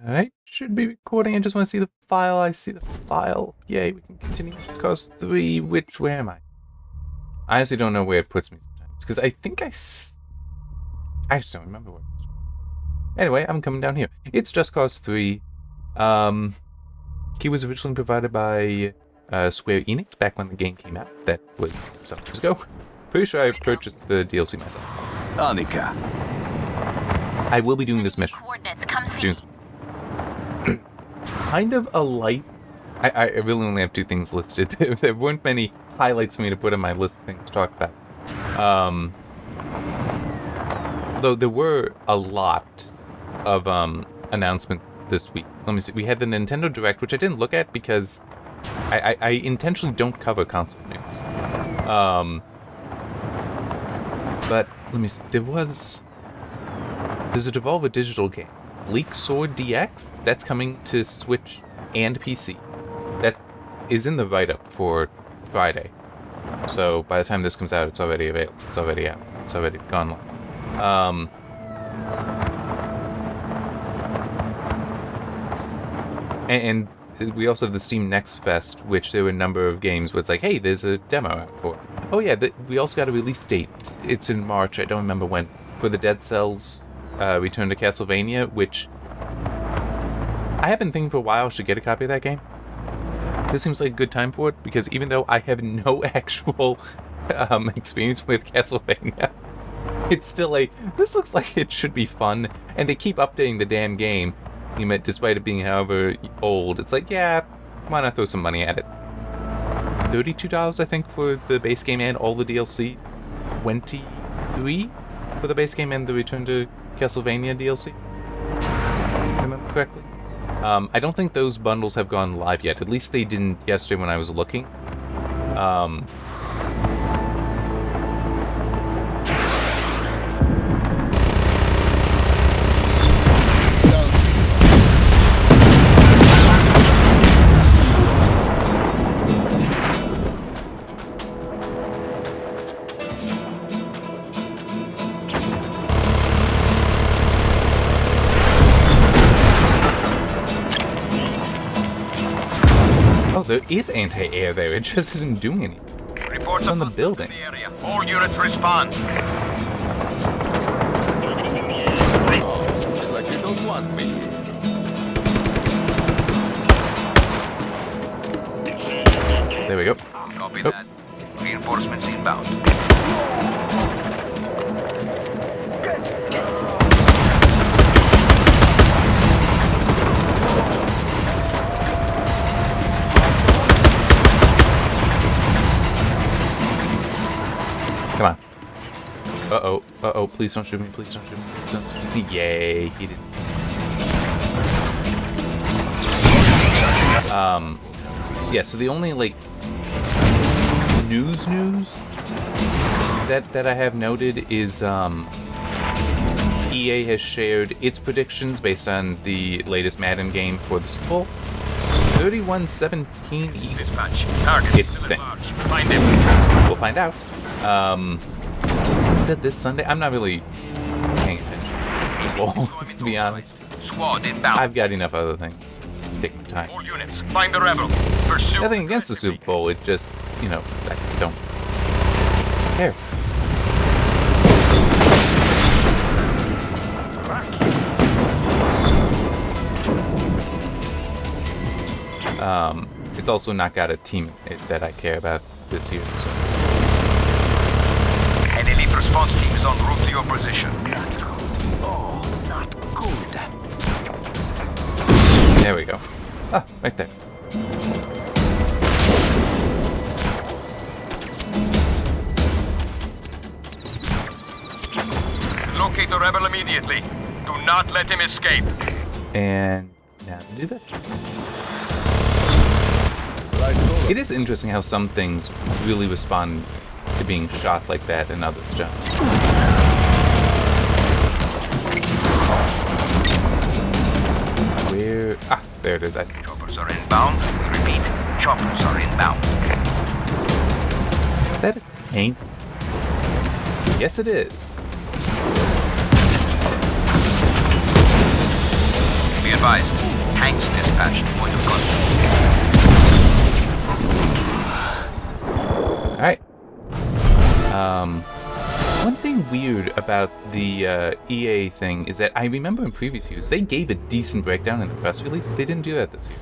Alright, should be recording. I just want to see the file. I see the file. Yay, we can continue. Cost 3, where am I? I honestly don't know where it puts me sometimes. Because I think I just don't remember where. Anyway, I'm coming down here. It's Just Cause 3. Key was originally provided by Square Enix back when the game came out. That was some years ago. Pretty sure I purchased the DLC myself. Annika. I will be doing this mission. Doing kind of a light. I really only have 2 things listed. There weren't many highlights for me to put on my list of things to talk about. Though there were a lot of announcements this week. Let me see. We had the Nintendo Direct, which I didn't look at because I intentionally don't cover console news. But let me see. There's a Devolver Digital game, Bleak Sword DX, that's coming to Switch and PC. That is in the write-up for Friday. So by the time this comes out, it's already available. It's already out. It's already gone live. And we also have the Steam Next Fest, which there were a number of games where it's like, hey, there's a demo out for it. Oh yeah, we also got a release date. It's in March, I don't remember when, for the Dead Cells Return to Castlevania, which I have been thinking for a while I should get a copy of that game. This seems like a good time for it, because even though I have no actual experience with Castlevania, it's still this looks like it should be fun, and they keep updating the damn game, despite it being however old. It's like, yeah, why not throw some money at it? $32, I think, for the base game and all the DLC. $23 for the base game and the Return to Castlevania DLC, if I remember correctly. I don't think those bundles have gone live yet. At least they didn't yesterday when I was looking. Oh, there is anti-air there. It just isn't doing anything. Reports on the building. The area. All units respond. Looks like you don't want me. There we go. Copy Oh. that. Reinforcements inbound. Come on. Uh-oh. Uh-oh. Please don't shoot me. Please don't shoot me. Please don't shoot me. Yay. He didn't. Yeah, so the only, news that I have noted is, EA has shared its predictions based on the latest Madden game for the Super Bowl. 31-17 Eagles. Dispatch. Target. It Still at thinks. large. Find him. We'll find out. Is that this Sunday? I'm not really paying attention to be honest. Squad inbound. I've got enough other things. Take my time. All units. Find the rebel. Pursue. Nothing against the Super Bowl, it just, I don't care. It's also not got a team that I care about this year, so. An elite response team is en route to your position. Not good. Oh, not good. There we go. Ah, right there. Locate the rebel immediately. Do not let him escape. And now to do that. It is interesting how some things really respond to being shot like that and others don't. Where? Ah, there it is. I see. Choppers are inbound. Repeat. Choppers are inbound. Is that a tank? Yes, it is. Be advised. Tanks dispatched. Point of contact. Alright. One thing weird about the EA thing is that I remember in previous years, they gave a decent breakdown in the press release. They didn't do that this year.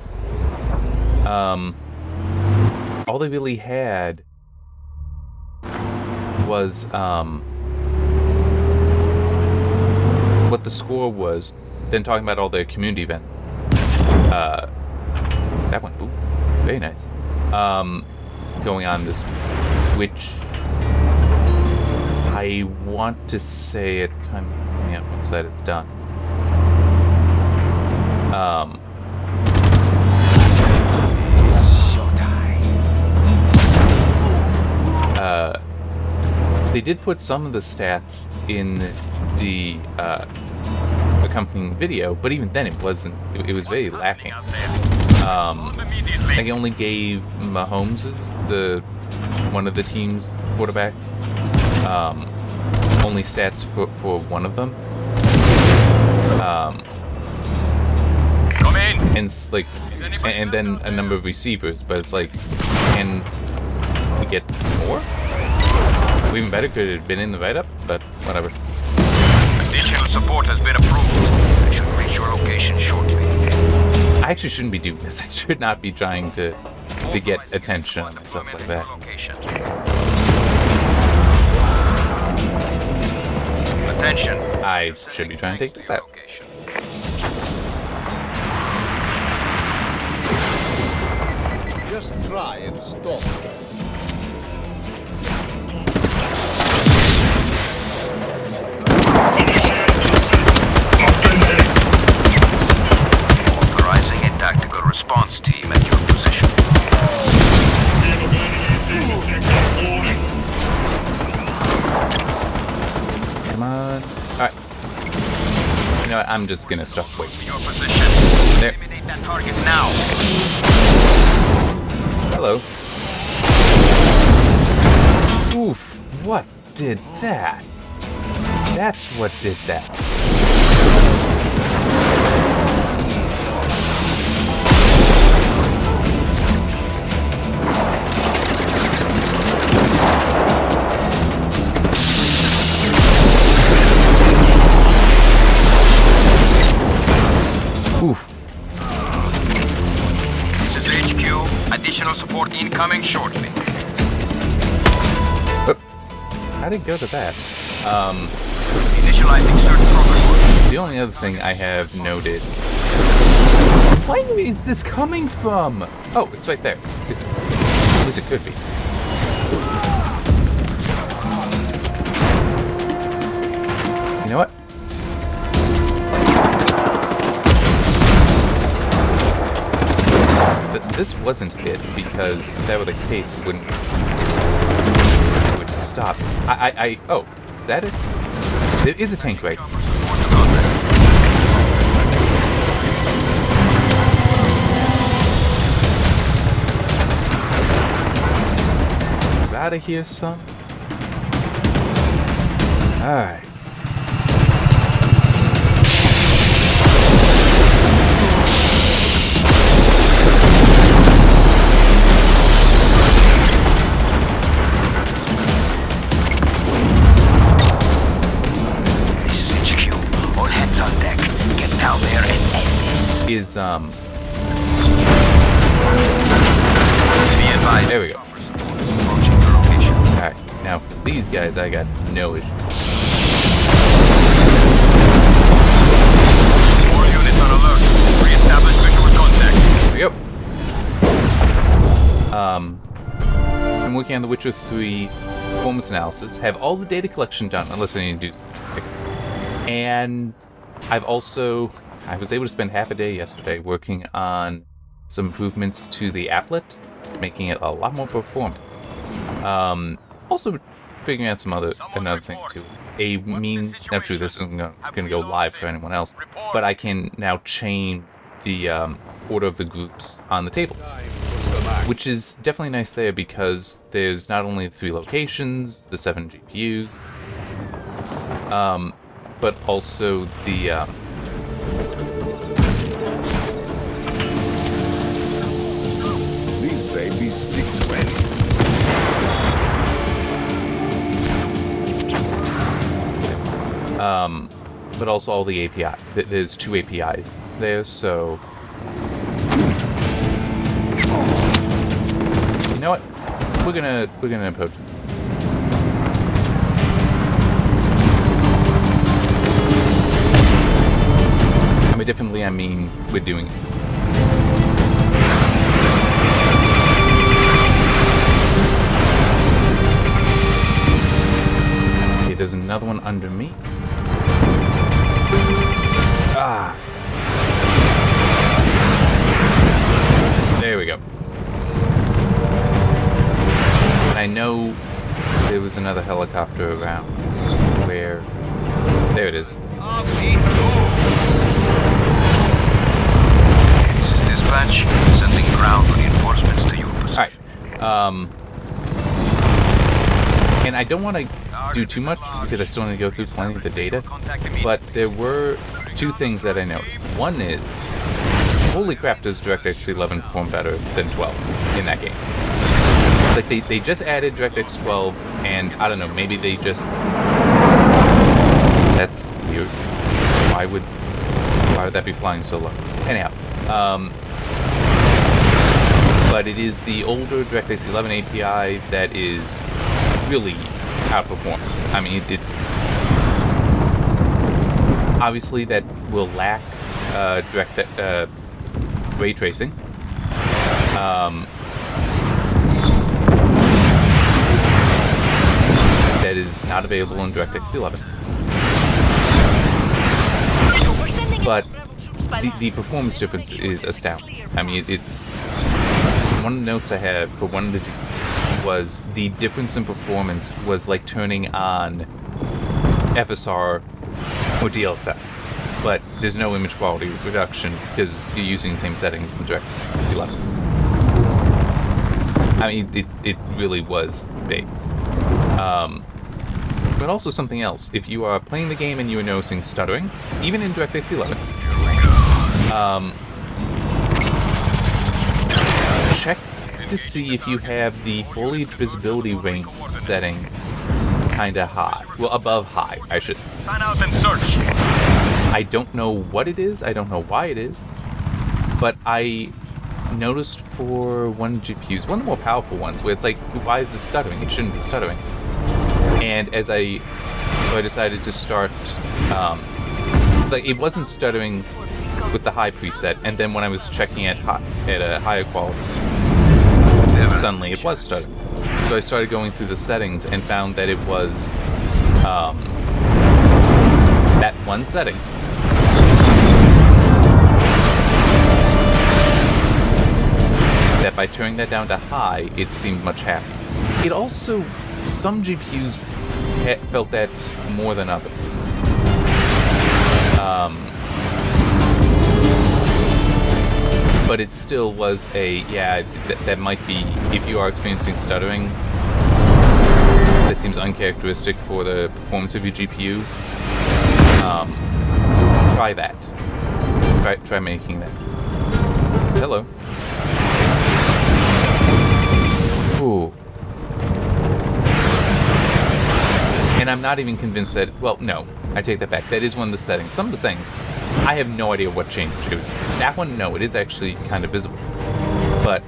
All they really had was, what the score was, then talking about all their community events. That one, ooh, very nice. Going on this week, which I want to say at the time of coming out once that is done. They did put some of the stats in the accompanying video, but even then it wasn't. It was very lacking. They only gave Mahomes's, one of the team's quarterbacks, only stats for one of them. Come in. And it's like, and then a number of receivers, but it's like, can we get more? Even better, could it have been in the write-up, but whatever. Additional support has been approved. I should reach your location shortly. I actually shouldn't be doing this. I should not be trying to get attention and stuff like that. Attention. I should be trying to take this out. Just try and stop. Authorizing a tactical response team at your position. Come on. Alright. You know what? I'm just gonna stop waiting. Your position. There. Eliminate that target now. Hello. Oof. What did that? That's what did that. Oof. This is HQ. Additional support incoming shortly. How'd it go to that? Initializing search protocol. The only other thing I have noted... Where is this coming from? Oh, it's right there. At least it could be. You know what? So this wasn't it, because if that were the case, it wouldn't stop. Oh, is that it? There is a tank right. Out of here, son. Alright. Is there we go. Alright, now for these guys I got no issue. 4 units on alert. Reestablish visual contact. There we go. I'm working on The Witcher 3 performance analysis, have all the data collection done, unless I need to do and I was able to spend half a day yesterday working on some improvements to the applet, making it a lot more performant. Also figuring out another thing too. Now true, this isn't going to go live for anyone else, but I can now chain the order of the groups on the table, which is definitely nice there because there's not only the 3 locations, the 7 GPUs, but also the but also all the API. There's 2 APIs there, so... You know what? We're gonna approach it. I mean, definitely, I mean, we're doing it. Okay, there's another one under me. Ah. There we go. And I know there was another helicopter around where... There it is. This is dispatch. Sending ground reinforcements to your position. Alright. And I don't want to do too much because I still need to go through plenty of the data, but there were 2 things that I noticed. One is, holy crap, does DirectX 11 perform better than 12 in that game? It's like they just added DirectX 12, and I don't know, maybe they just... That's weird. Why would that be flying so low? Anyhow, but it is the older DirectX 11 API that is really outperformed. I mean, it obviously that will lack ray tracing. That is not available in DirectX 11. But the performance difference is astounding. I mean, it's... One of the notes I had for one of the was the difference in performance was like turning on FSR or DLSS. But there's no image quality reduction because you're using the same settings in DirectX 11. I mean, it really was big. But also something else. If you are playing the game and you are noticing stuttering, even in DirectX 11, check to see if you have the foliage visibility range setting kinda high. Well, above high, I should say. Fan out and search. I don't know what it is, I don't know why it is, but I noticed for one of the GPUs, one of the more powerful ones, where it's like, why is this stuttering? It shouldn't be stuttering. And as I decided to start, it's like, it wasn't stuttering with the high preset, and then when I was checking at a higher quality, suddenly it was stuttering. So I started going through the settings and found that it was that one setting. That by turning that down to high, it seemed much happier. It also, some GPUs felt that more than others. But it still was that might be, if you are experiencing stuttering, that seems uncharacteristic for the performance of your GPU. Try that. Try making that. Hello. Ooh. And I'm not even convinced that, well, no, I take that back. That is one of the settings. Some of the settings, I have no idea what changed. It was, that one, no, it is actually kind of visible. But,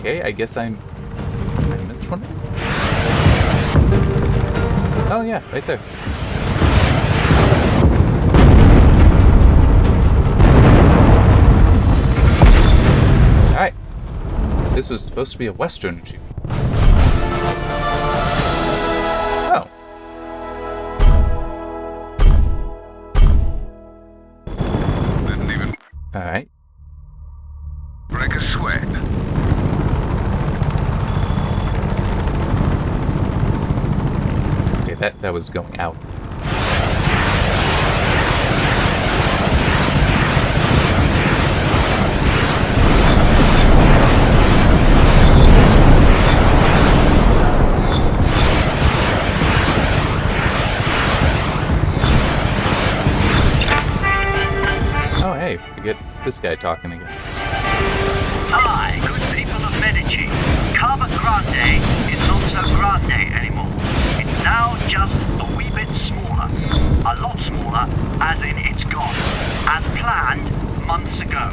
okay, I guess I missed one. Oh yeah, right there. Alright. This was supposed to be a Western achievement. Oh. Didn't even Alright. break a sweat. Okay, that was going out. Get this guy talking again. Hi, good people of Medici. Carver Grande is not so grande anymore. It's now just a wee bit smaller. A lot smaller, as in it's gone. As planned months ago.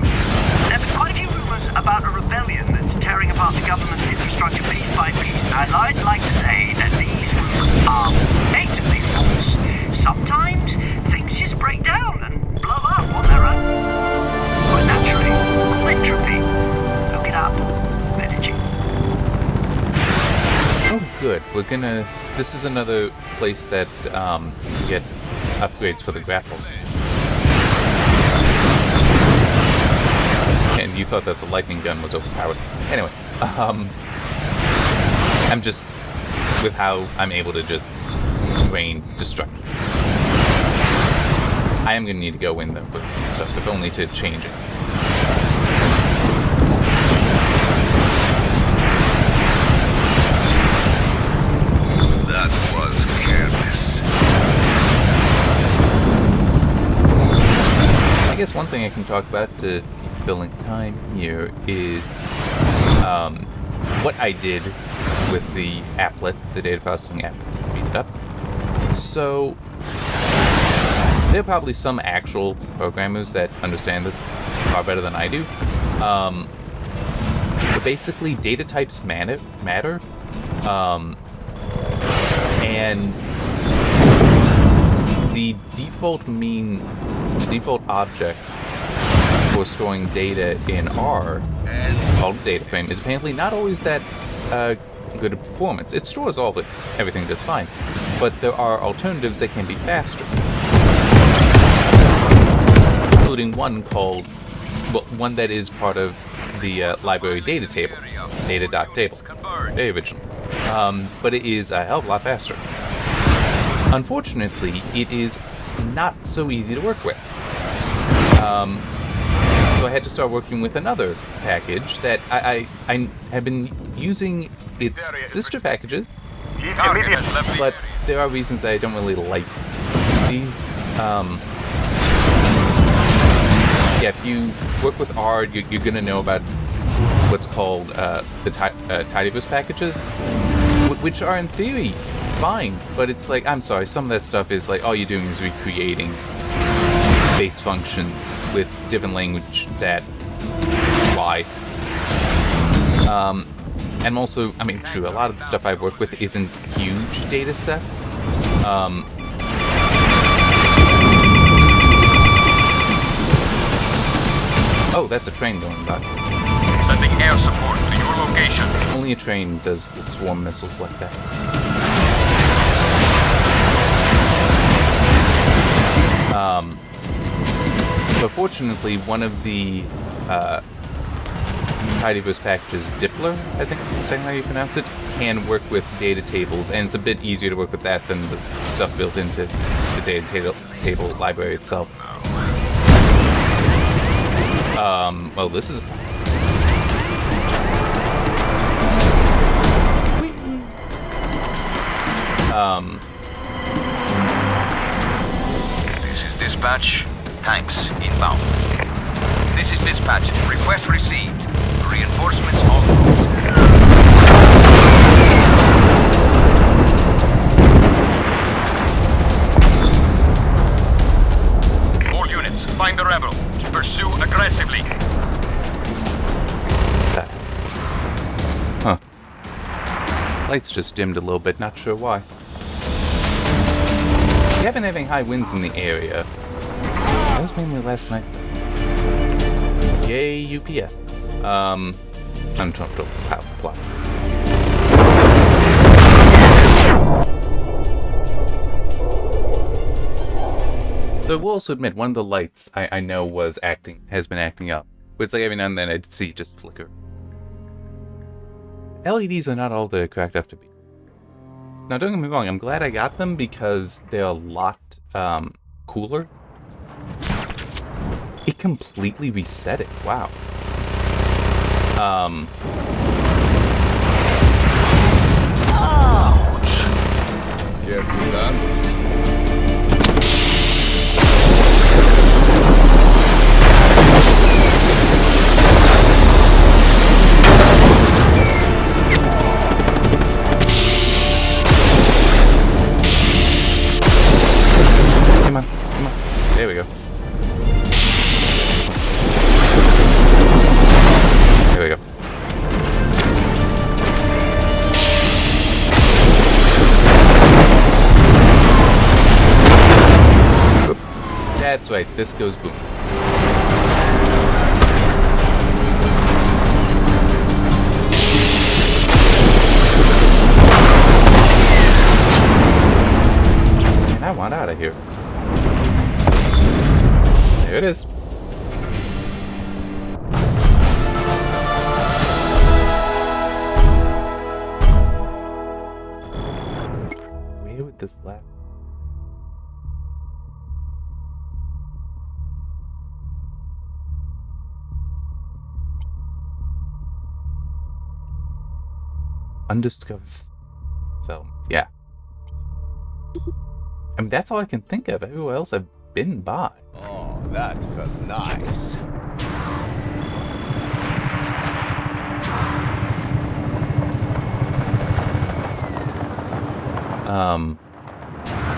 There have been quite a few rumors about a rebellion that's tearing apart the government's infrastructure piece by piece, and I'd like to say that these rumors are natively false. Sometimes things just break down and blow up on their own. Quite naturally, called entropy. Look it up. Energy. Oh, good. This is another place that you get upgrades for the grapple. And you thought that the lightning gun was overpowered. Anyway, I'm just with how I'm able to just rain destruction. I am gonna need to go in there with some stuff, if only to change it. That was careless. I guess one thing I can talk about to keep filling time here is what I did with the applet, the data processing app, to speed it up. So there are probably some actual programmers that understand this far better than I do. But basically, data types matter. And the default object for storing data in R, called data frame, is apparently not always that good at performance. It stores everything that's fine, but there are alternatives that can be faster, including one that is part of the library data table, data.table, very original. But it is a hell of a lot faster. Unfortunately, it is not so easy to work with. So I had to start working with another package that I have been using its sister packages, but there are reasons that I don't really like these. If you work with R, you're going to know about what's called the tidyverse packages, which are in theory fine, but it's like, I'm sorry, some of that stuff is like all you're doing is recreating base functions with different language that lie. And also, I mean, true, a lot of the stuff I work with isn't huge data sets. Oh, that's a train going by. Sending air support to your location. Only a train does the swarm missiles like that. So fortunately, one of the tidyverse packages, Dippler, I think is technically how you pronounce it, can work with data tables, and it's a bit easier to work with that than the stuff built into the data table library itself. Well, this is... This is dispatch. Tanks inbound. This is dispatch. Request received. Reinforcements en route. All units, find the rebel. Pursue aggressively. Huh. Lights just dimmed a little bit, not sure why. We have been having high winds in the area. That was mainly last night. Yay, UPS. Untotal power supply. Though I will also admit, one of the lights I know has been acting up. But it's like every now and then I'd see it just flicker. LEDs are not all they're cracked up to be. Now, don't get me wrong, I'm glad I got them because they're a lot cooler. It completely reset it. Wow. Ouch! Care to dance? That's right, this goes boom. And I want out of here. There it is. Where would this last? Undiscovered settlement. Yeah. I mean, that's all I can think of. Everywhere else I've been by. Oh, that felt nice.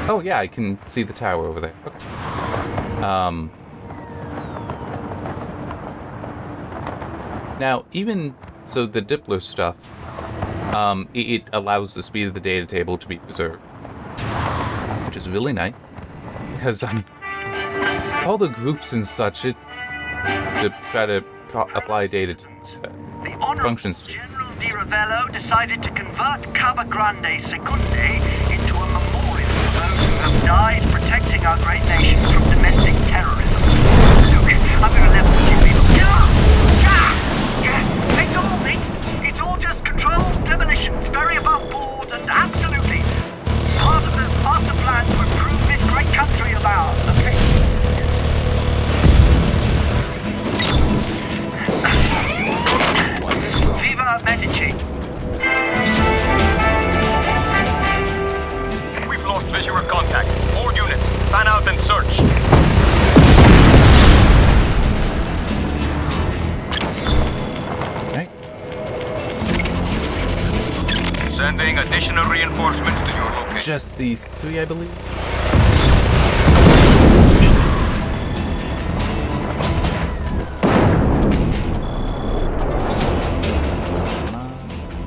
Oh yeah, I can see the tower over there. Okay. Now, even so, the Dippler stuff, it allows the speed of the data table to be preserved, which is really nice. Because I mean, all the groups and such, to try to apply data to functions to. General Di Ravello decided to convert Cava Grande Secunde into a memorial for those who have died protecting our great nation from domestic terrorism. Look, I'm going to level with you people. It's all just controlled demolitions, very above board, and absolutely part of the master plan to improve this great country of ours, okay? Viva Medici. We've lost visual contact. All units, fan out and search. Okay. Sending additional reinforcements to your location. Just these three, I believe.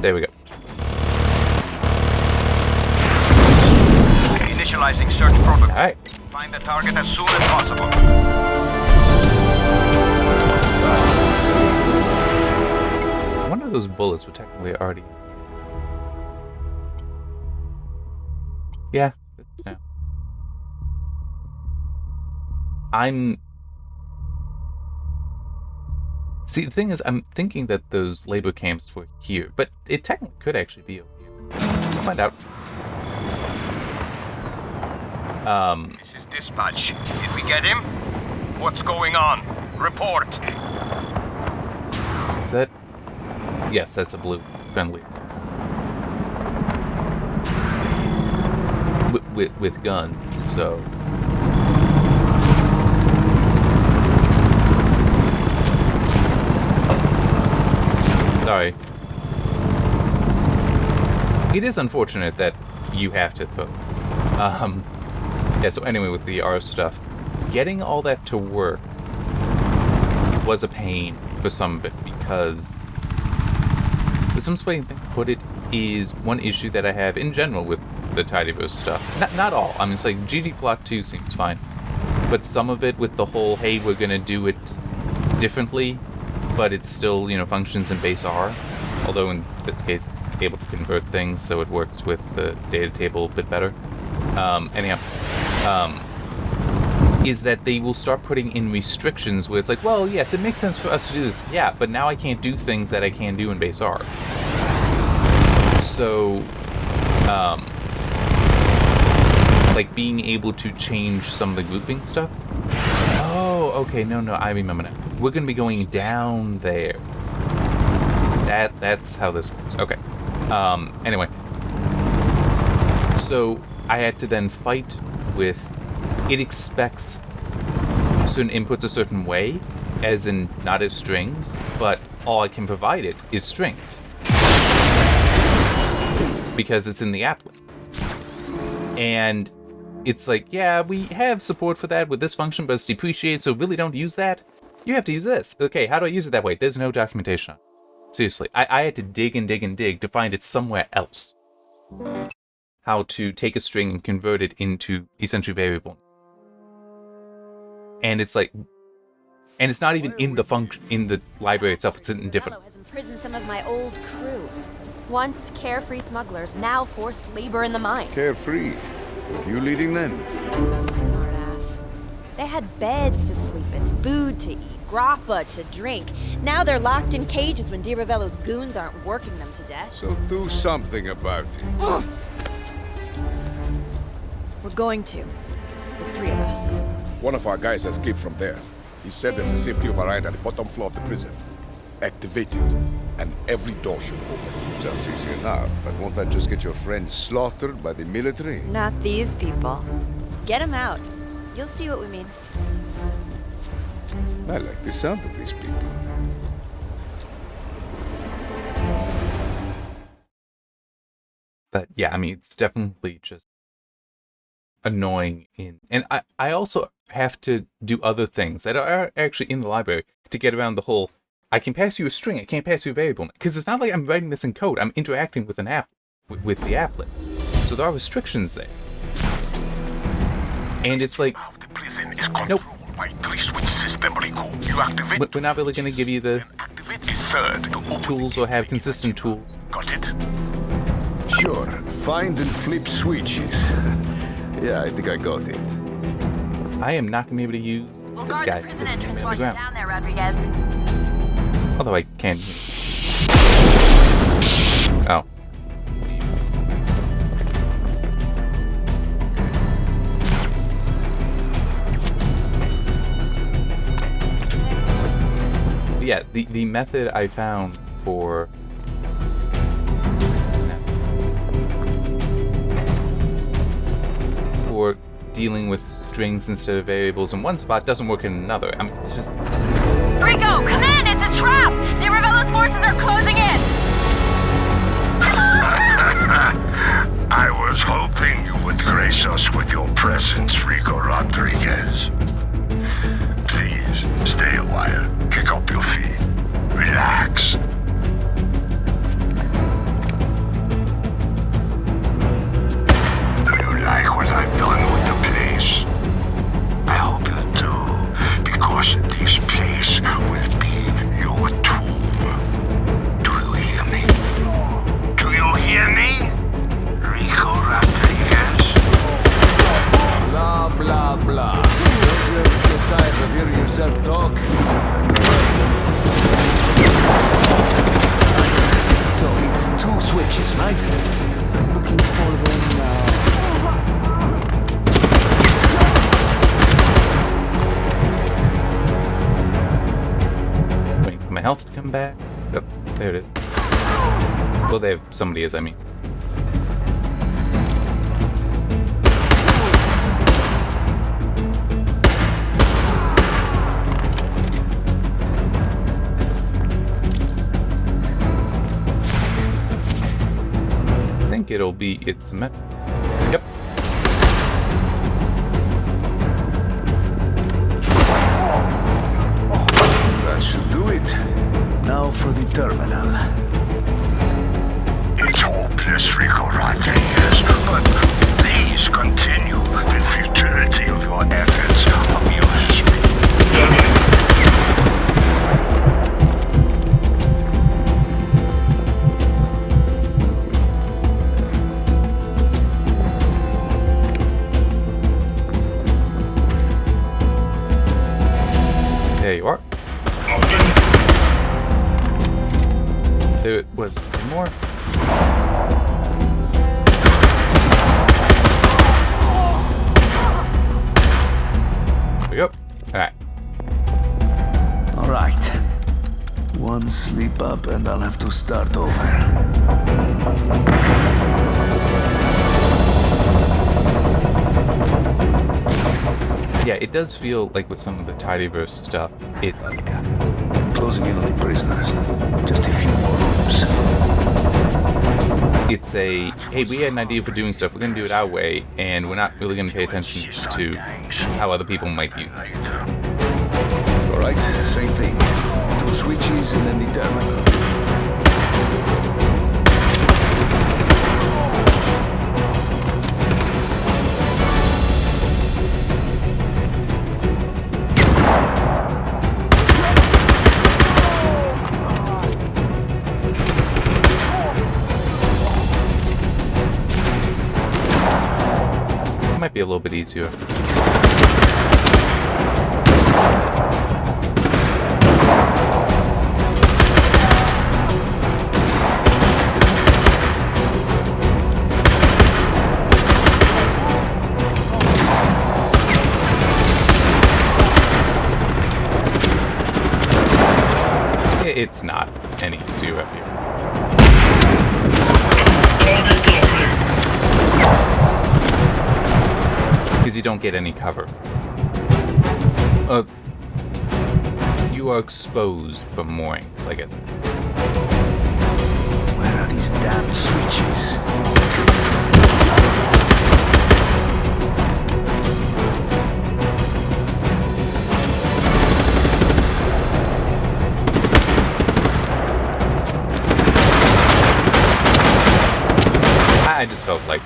There we go. Initializing search protocol. Alright. Find the target as soon as possible. One of those bullets were technically already. Yeah. See, the thing is, I'm thinking that those labor camps were here, but it technically could actually be over here. We'll find out. This is dispatch. Did we get him? What's going on? Report. Is that? Yes, that's a blue friendly. With guns, so. Sorry. It is unfortunate that you have to throw. Yeah, so anyway, with the R stuff, getting all that to work was a pain for some of it, because the simplest way to put it is one issue that I have in general with the Tidyverse stuff. Not all. I mean, it's like GG Plot 2 seems fine. But some of it with the whole, hey, we're gonna do it differently, but it still, functions in base R. Although in this case, it's able to convert things, so it works with the data table a bit better. Is that they will start putting in restrictions where it's like, well, yes, it makes sense for us to do this. Yeah, but now I can't do things that I can do in base R. So, like being able to change some of the grouping stuff. Oh, okay, no, I remember now. We're gonna be going down there. That's how this works. Okay. Anyway. So I had to then fight with it expects certain inputs a certain way, as in not as strings, but all I can provide it is strings. Because it's in the applet. And it's like, yeah, we have support for that with this function, but it's depreciated, so really don't use that. You have to use this. Okay, how do I use it that way? There's no documentation on it. Seriously, I had to dig and dig and dig to find it somewhere else. How to take a string and convert it into essentially variable. and it's like, and it's not even in the function in the library itself. It's in different. Has imprisoned some of my old crew. Once carefree smugglers, now forced labor in the mines. Carefree. With you leading them? Smartass. They had beds to sleep in, food to eat, grappa to drink. Now they're locked in cages when Diravello's goons aren't working them to death. So do something about it. We're going to. The three of us. One of our guys escaped from there. He said there's a safety override at the bottom floor of the prison. Activate it, and every door should open. Sounds easy enough, but won't that just get your friends slaughtered by the military? Not these people. Get them out. You'll see what we mean. I like the sound of these people. But yeah, I mean, it's definitely just annoying and I also have to do other things that are actually in the library to get around the whole I can pass you a string, I can't pass you a variable, because it's not like I'm writing this in code. I'm interacting with an app, with the applet. So there are restrictions there. And it's like, nope. We're not really going to give you the tools or have consistent tools. Got it? Sure. Find and flip switches. Yeah, I think I got it. I am not going to be able to use We'll this guard guy. the prison This entrance man on while the you're ground. down there, Rodriguez. Although I can. Oh. Yeah, the method I found for dealing with strings instead of variables in one spot doesn't work in another. I mean, it's just Rico, come in! It's a trap! Diravello's forces are closing in! I was hoping you would grace us with your presence, Rico Rodriguez. Please, stay a while. Kick up your feet. Relax. Do you like what I've done with the place? I hope you do, because this place will be your tomb. Do you hear me? Do you hear me? Rico Rodriguez? Blah, blah, blah. Don't you ever get tired of hearing yourself talk? So it's 2 switches, right? I'm looking for them now. waiting for my health to come back. Oh, there it is. Well, there somebody is, I mean. I think it'll be its met. Yep. That should do it. Now for the terminal. It's hopeless, Rico Rodriguez, but please continue. The futility of your efforts amuses me. There you are. There was more. There we go. Alright. All right. One slip up and I'll have to start over. Yeah, it does feel like with some of the Tidyverse stuff, it's Closing in on the prisoners. Just a few more rooms. it's a, hey, we had an idea for doing stuff, we're gonna do it our way, and we're not really gonna pay attention to how other people might use it. All right, same thing. 2 switches and then the terminal. It might be a little bit easier. It's not any easier up here. Because you don't get any cover. You are exposed from moorings, I guess. Where are these damn switches? I just felt like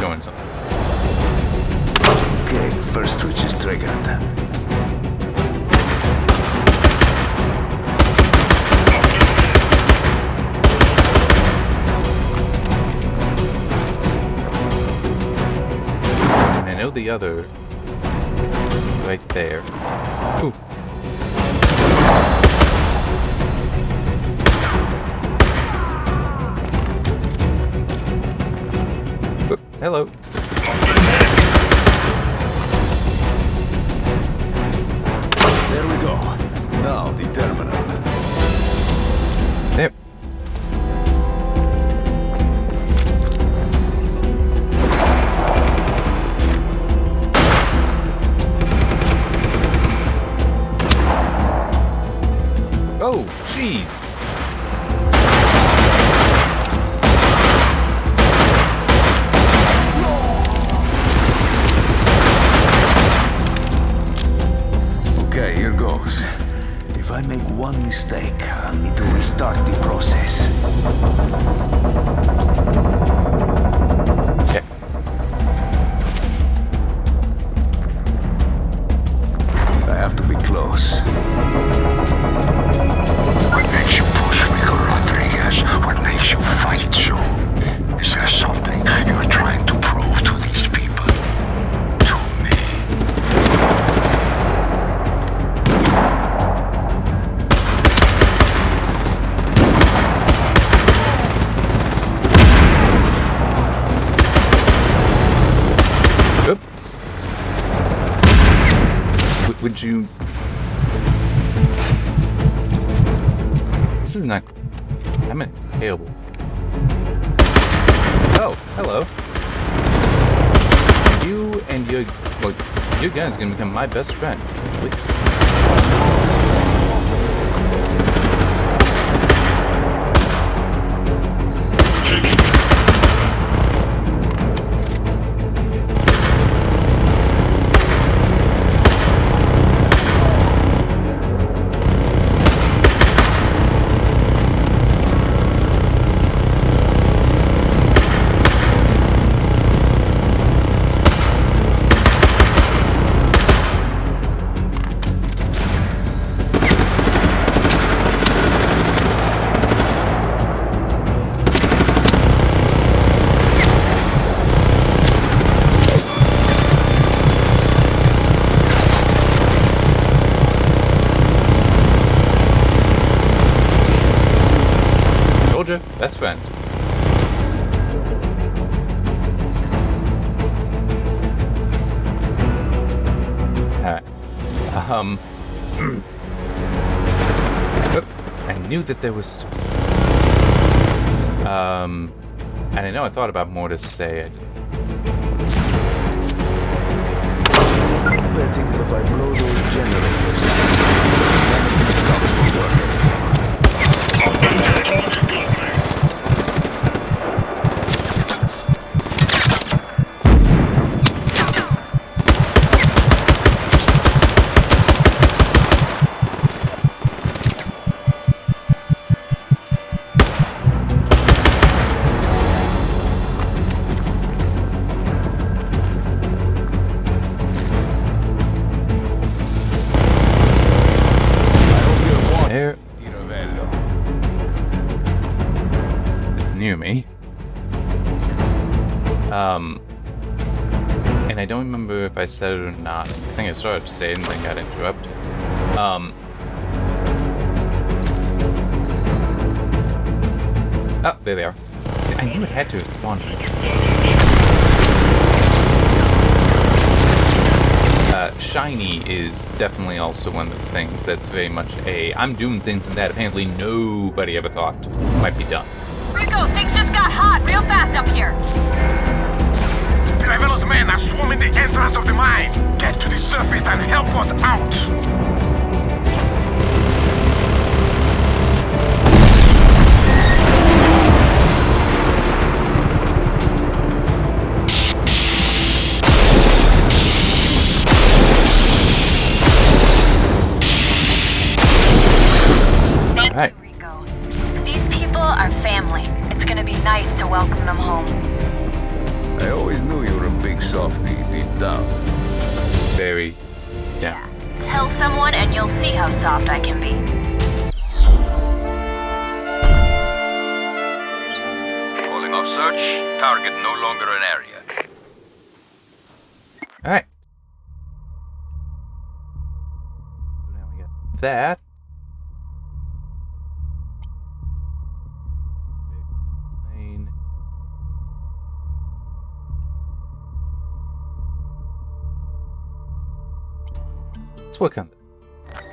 doing something. Okay, first switch is triggered. And I know the other right there. Ooh. Hello. There we go. Now the terminal. There. Oh, jeez. Okay, here goes. If I make one mistake, I'll need to restart the process. Okay. I have to be close. What makes you push Rico Rodriguez? What makes you fight so? Is there something you're trying to prove to these people? To me? Oops. Would you... This is not... I'm impalable. Oh, hello. You and your... Well, your gun is gonna become my best friend. Wait. Soldier, best friend. Alright. Oop, I knew that there was stuff. And I know I thought about more to say. Betting if I blow those generators, none of these cops will work. And I don't remember if I said it or not. I think I started to say it and then got interrupted. Oh, there they are. I knew it had to have spawned. Shiny is definitely also one of those things that's very much a I'm doing things that apparently nobody ever thought might be done. Rico, things just got hot real fast up here. Ravelo's men are swarming the entrance of the mine. Get to the surface and help us out. Thank Alright. you, Rico. These people are family. It's gonna be nice to welcome them home. I always knew you were a big softie deep down. Very yeah. Tell someone and you'll see how soft I can be. Calling off search. Target no longer an area. Alright. Now we got that. Let's work on that.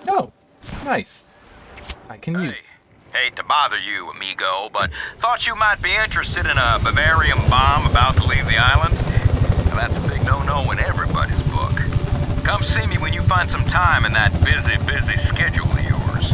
Oh, nice. I can use. Hate to bother you, amigo, but thought you might be interested in a Bavarian bomb about to leave the island. Now, that's a big no-no in everybody's book. Come see me when you find some time in that busy schedule of yours.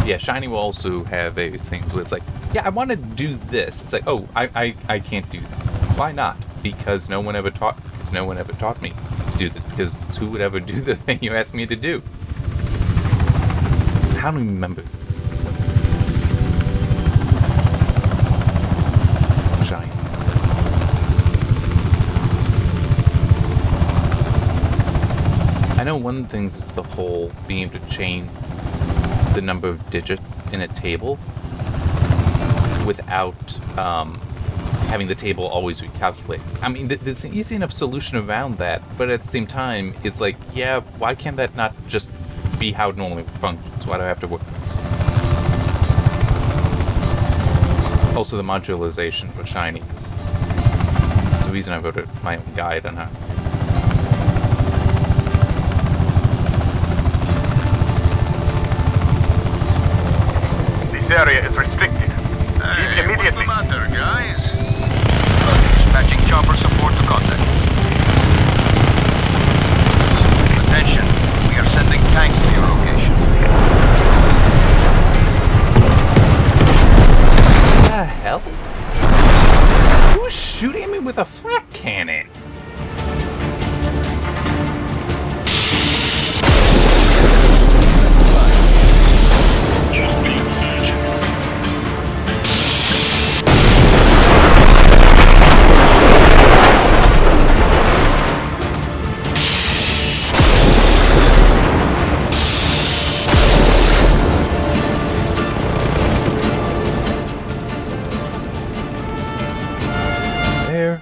Yeah, Shiny will also have various things where it's like, yeah, I want to do this. It's like, oh, I can't do that. Why not? Because no one ever taught me to do this. Because who would ever do the thing you asked me to do? I don't even remember. Shiny. I know one of the things is the whole being able to change the number of digits in a table without having the table always recalculate. I mean, there's an easy enough solution around that, but at the same time, it's like, yeah, why can't that not just be how it normally functions? Why do I have to work? Also, the modularization for Shiny is the reason I wrote my own guide on how. This area is restricted. Leave immediately. What's the matter, guys? Dispatching chopper support to contact. Attention, we are sending tanks to your location. What the hell? Who's shooting me with a flak cannon? There.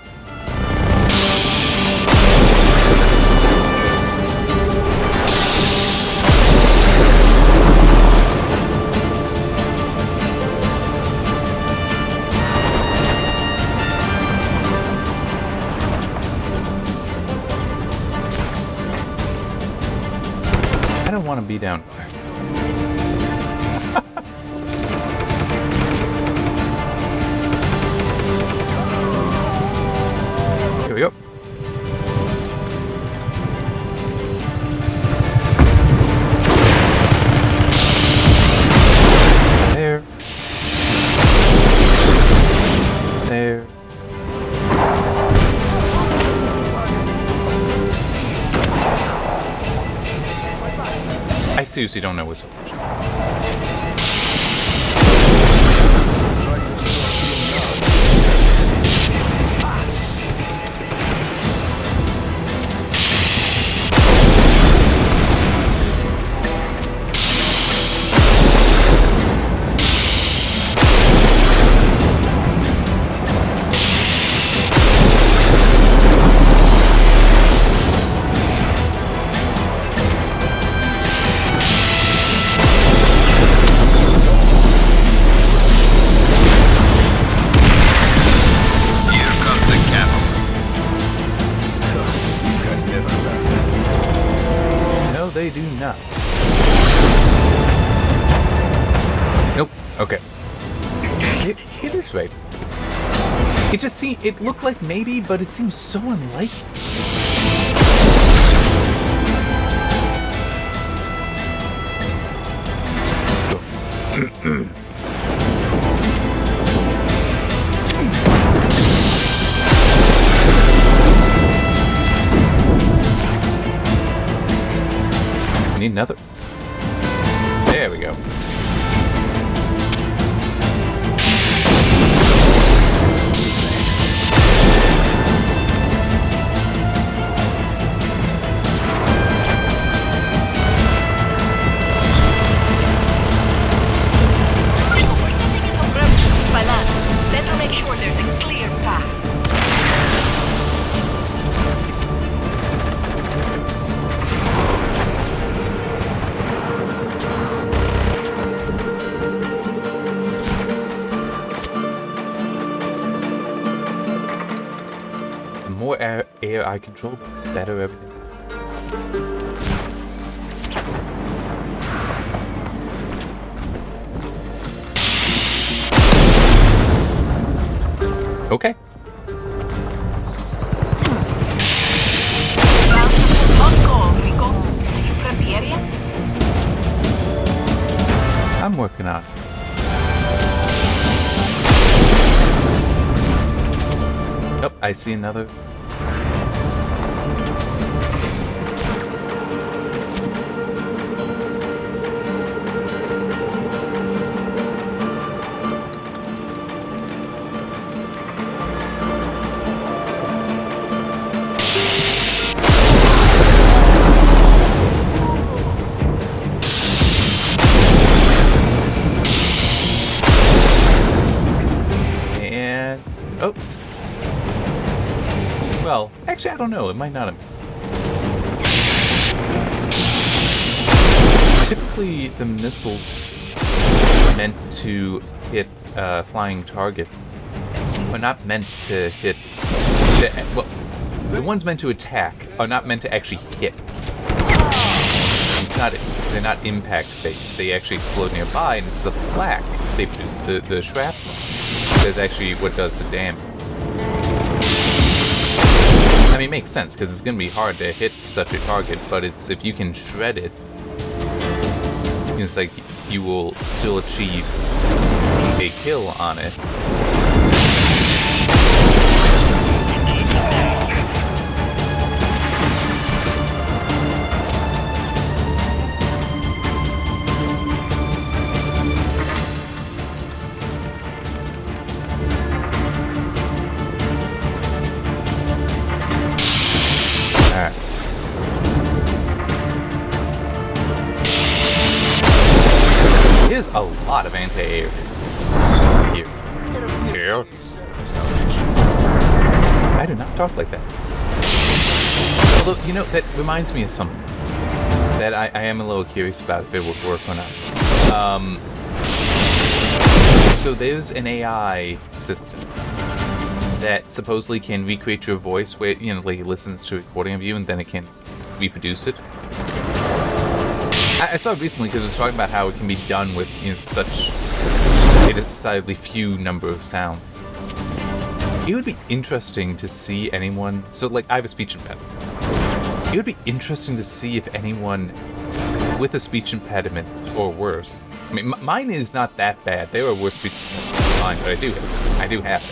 I don't want to be down there. Here we go. There. There. I seriously don't know what's up. they do not. Nope. Okay. It is right. It looked like maybe, but it seems so unlikely. Need another. There we go. Better make sure there's a clear path. The more air I control, the better everything. Okay. I'm working on it. Nope, I see another. Oh. Well, actually, I don't know. It might not have. Typically, the missiles meant to hit flying targets are not meant to hit. Well, the ones meant to attack are not meant to actually hit. It's not. They're not impact based. They actually explode nearby, and it's the flak they produce. The shrapnel is actually what does the damage. I mean, it makes sense because it's going to be hard to hit such a target, but it's if you can shred it, it's like you will still achieve a kill on it. There's a lot of anti-air here. Here. I do not talk like that. Although, you know, that reminds me of something that I am a little curious about if it would work or not. So there's an AI system that supposedly can recreate your voice where, you know, like it listens to a recording of you and then it can reproduce it. I saw it recently because it was talking about how it can be done with, you know, such a decidedly few number of sounds. It would be interesting to see anyone... So, like, I have a speech impediment. It would be interesting to see if anyone with a speech impediment, or worse... I mean, mine is not that bad. There are worse speech impediments than mine, but I do have it.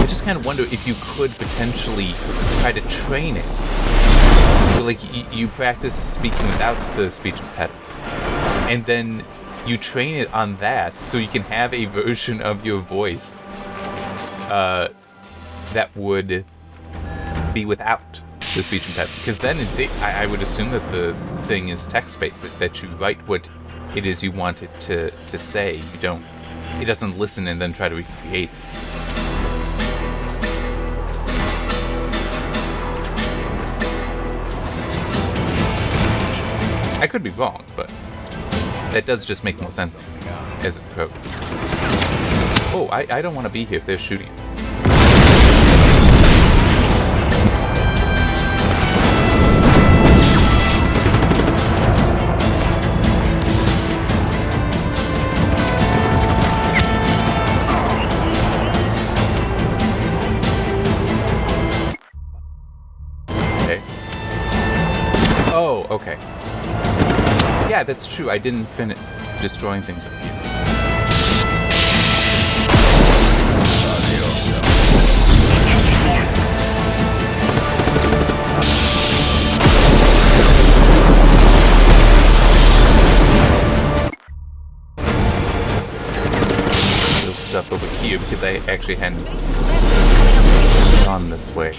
I just kind of wonder if you could potentially try to train it. So, like, you practice speaking without the speech impediment, and then you train it on that, so you can have a version of your voice that would be without the speech impediment. Because then I would assume that the thing is text-based, that you write what it is you want it to say. It doesn't listen and then try to recreate it. I could be wrong, but that does just make more sense as a pro. Oh, I don't want to be here if they're shooting. Oh, okay. Yeah, that's true. I didn't finish destroying things up here. There's stuff over here because I actually hadn't gone this way.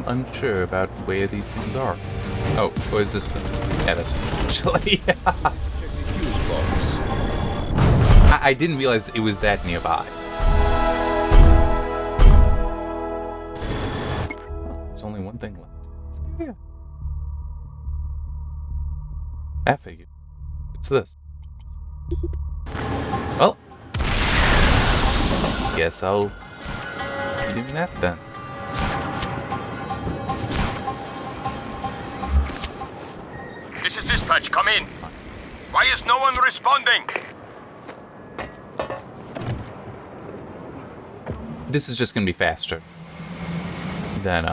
Unsure about where these things are. Oh, or is this the... Yeah, that's actually... Check the fuse box. I didn't realize it was that nearby. There's only one thing left. Yeah. I figured. What's this? Well, guess I'll be doing that then. This is dispatch. Come in. Why is no one responding? This is just gonna be faster than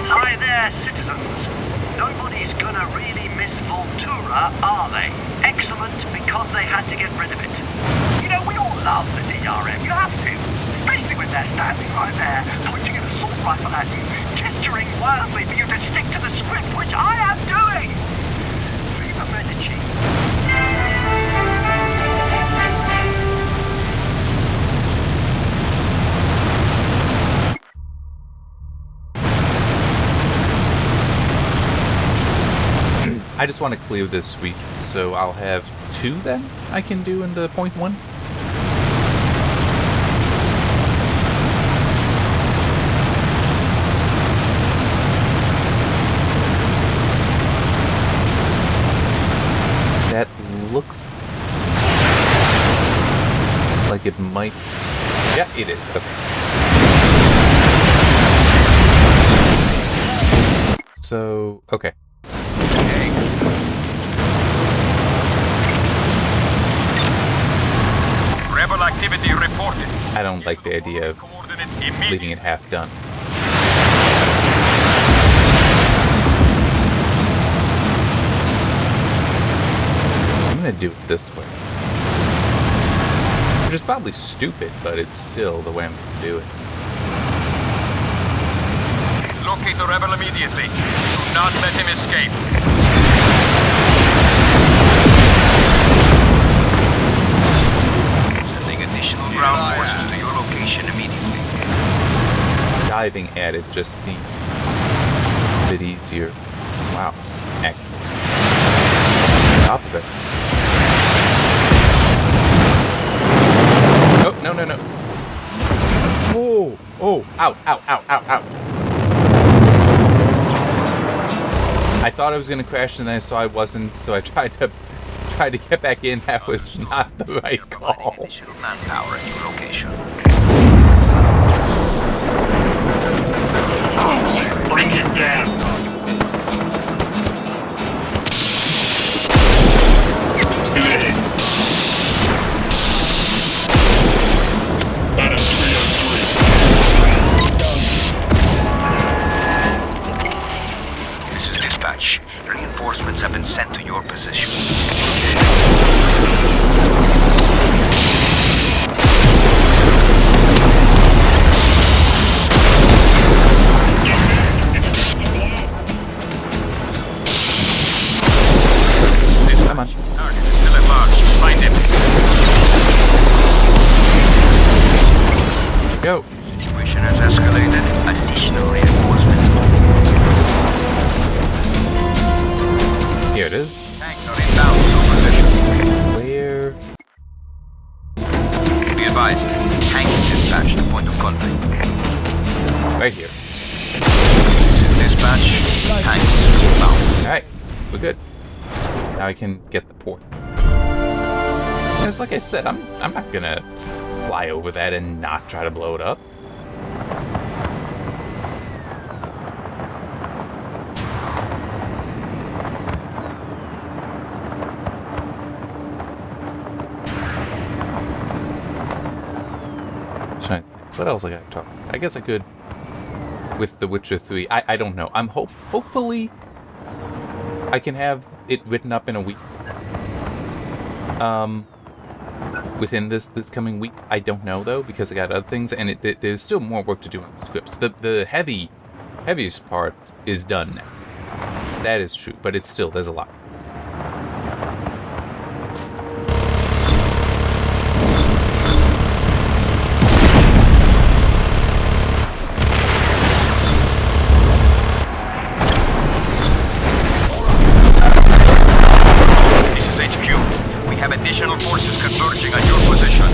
Hi there, citizens. Nobody's gonna really miss Voltura, are they? Excellent, because they had to get rid of it. You know, we all love the DRM. You have to. Especially when they're standing right there, pointing an assault rifle at you, gesturing wildly for you to stick to the script, which I am doing! Viva Medici. I just want to clear this week, so I'll have 2 then I can do in the point 1. That looks like it might... Yeah, it is. Okay. So, okay. Rebel activity reported. I don't like the idea of leaving it half done. I'm gonna do it this way. Which is probably stupid, but it's still the way I'm gonna do it. Locate the rebel immediately. Do not let him escape. Sending additional ground forces to your location immediately. Diving at it just seems a bit easier. Wow. Heck. Stop it. Oh, no, no, no. Oh, oh, ow, ow, ow, ow, ow. I thought I was gonna crash and then I saw I wasn't, so I tried to get back in. That was not the right call. Additional manpower at your location. Bring it down. This is dispatch. Reinforcements have been sent to your position. Come on. Target is still at large. Find him. Go. Situation has escalated. Additional reinforcements. Here it is. Tanks are inbound. we're good. Now I can get the port. It's like I said, I'm not gonna fly over that and not try to blow it up. What else I gotta talk about? I guess I could with The Witcher 3. I don't know. I'm hopefully I can have it written up in a week. Within this coming week. I don't know though, because I got other things, and there's still more work to do on the scripts. The heaviest part is done now. That is true, but it's still, there's a lot. Additional forces converging on your position.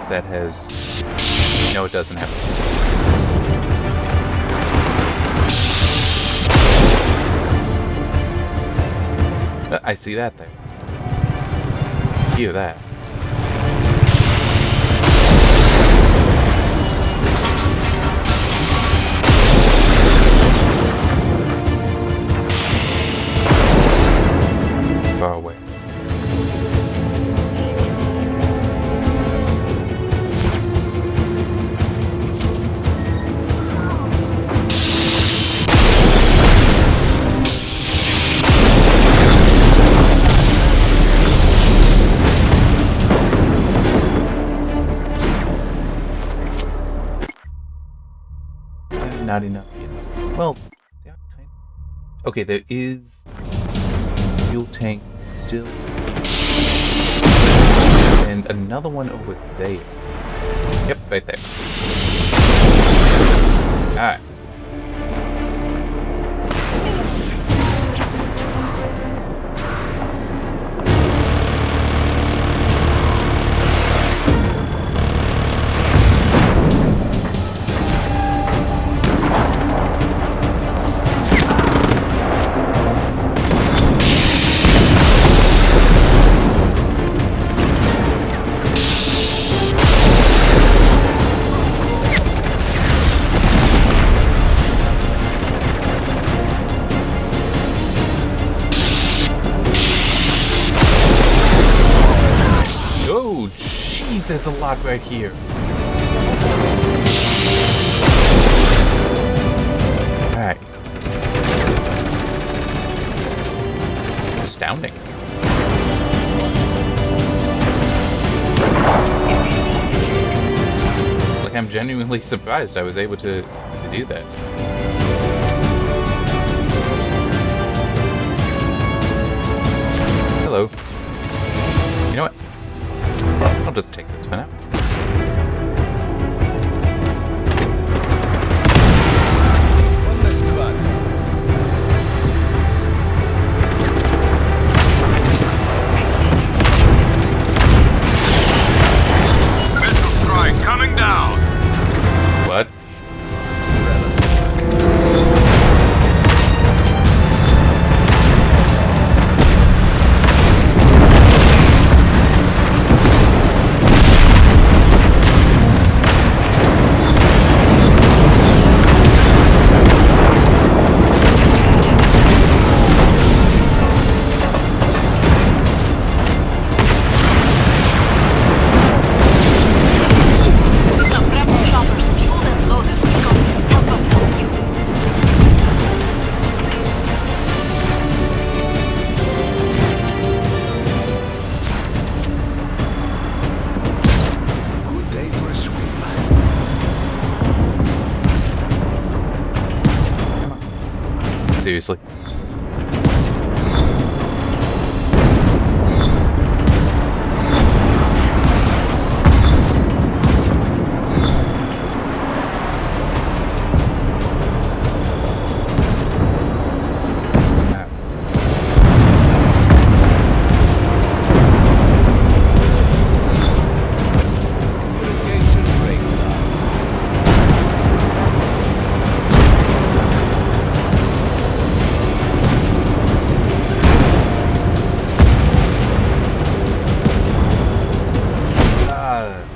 That has... No, it doesn't have... I see that there. Hear that. Far away. Not enough yet. Well, they are kind of... Okay, there is fuel tank still, and another one over there. Yep, right there. All right. There's a lot right here. Alright. Astounding. Like, I'm genuinely surprised I was able to do that. Hello. You know what? I'll just take this for now. One less blood. Missile strike coming down. What? Seriously. Communication breakdown.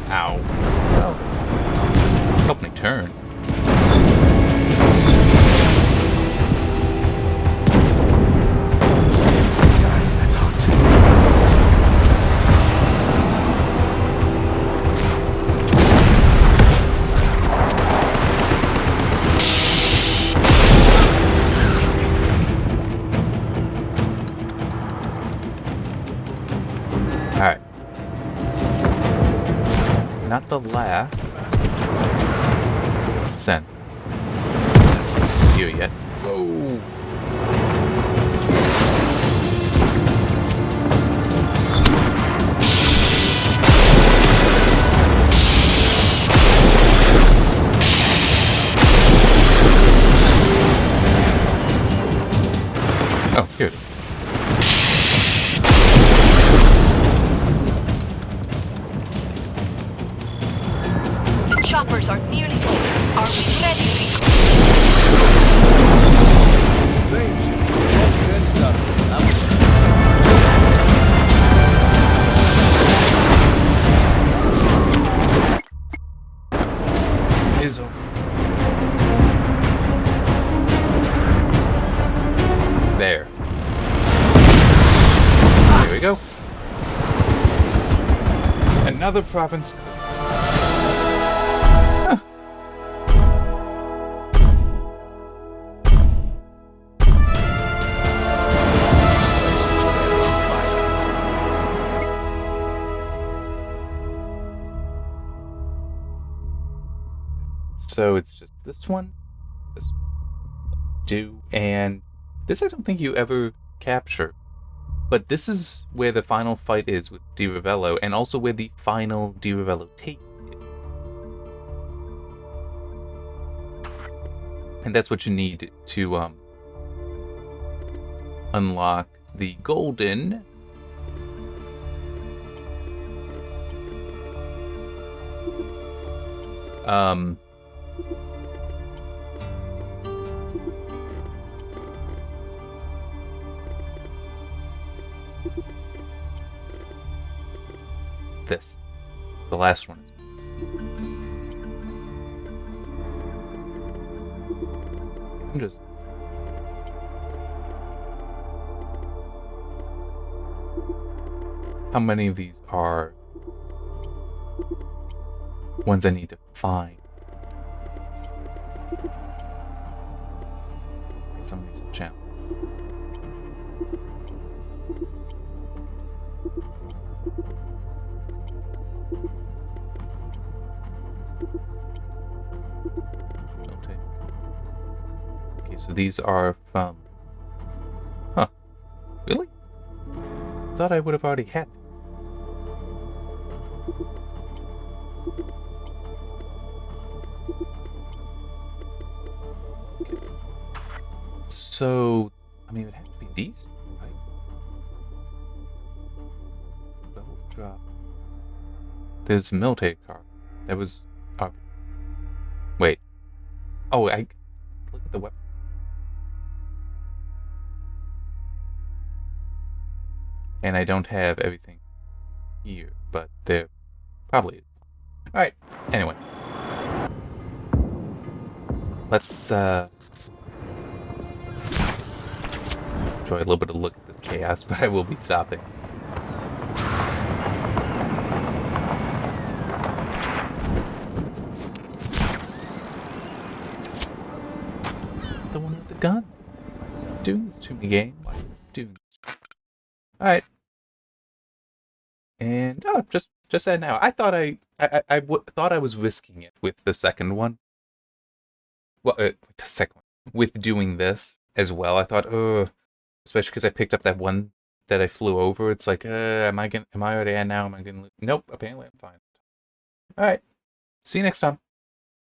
Ow. Well, help me turn. That's hot. Alright. Not the last. Send. Here yet. Whoa. Oh, here it is. The choppers are nearly over. Are we ready, Rico? Rangers, offense are Is over. There. Here we go. Another province. Huh. So it's just this one, this do, and this I don't think you ever capture. But this is where the final fight is with Di Ravello, and also where the final Di Ravello tape is. And that's what you need to unlock the golden this. The last one. Just how many of these are ones I need to find? Some of these are challenge. Okay, so these are from... Huh. Really? Thought I would have already had them. Okay. So, I mean, it would have to be these, right? Belt drop. There's a military car. That was... wait. Oh, I... Look at the weapon. And I don't have everything here, but there probably is. Alright, anyway. Let's, enjoy a little bit of look at this chaos, but I will be stopping. The one with the gun. Doing this to me, game. Why are you doing this? Alright. And oh, just that now. I thought thought I was risking it with the second one. Well, with the second one, with doing this, as well. I thought, oh, especially because I picked up that one that I flew over. It's like, am I already at now? Am I gonna? Nope. Apparently, I'm fine. All right. See you next time.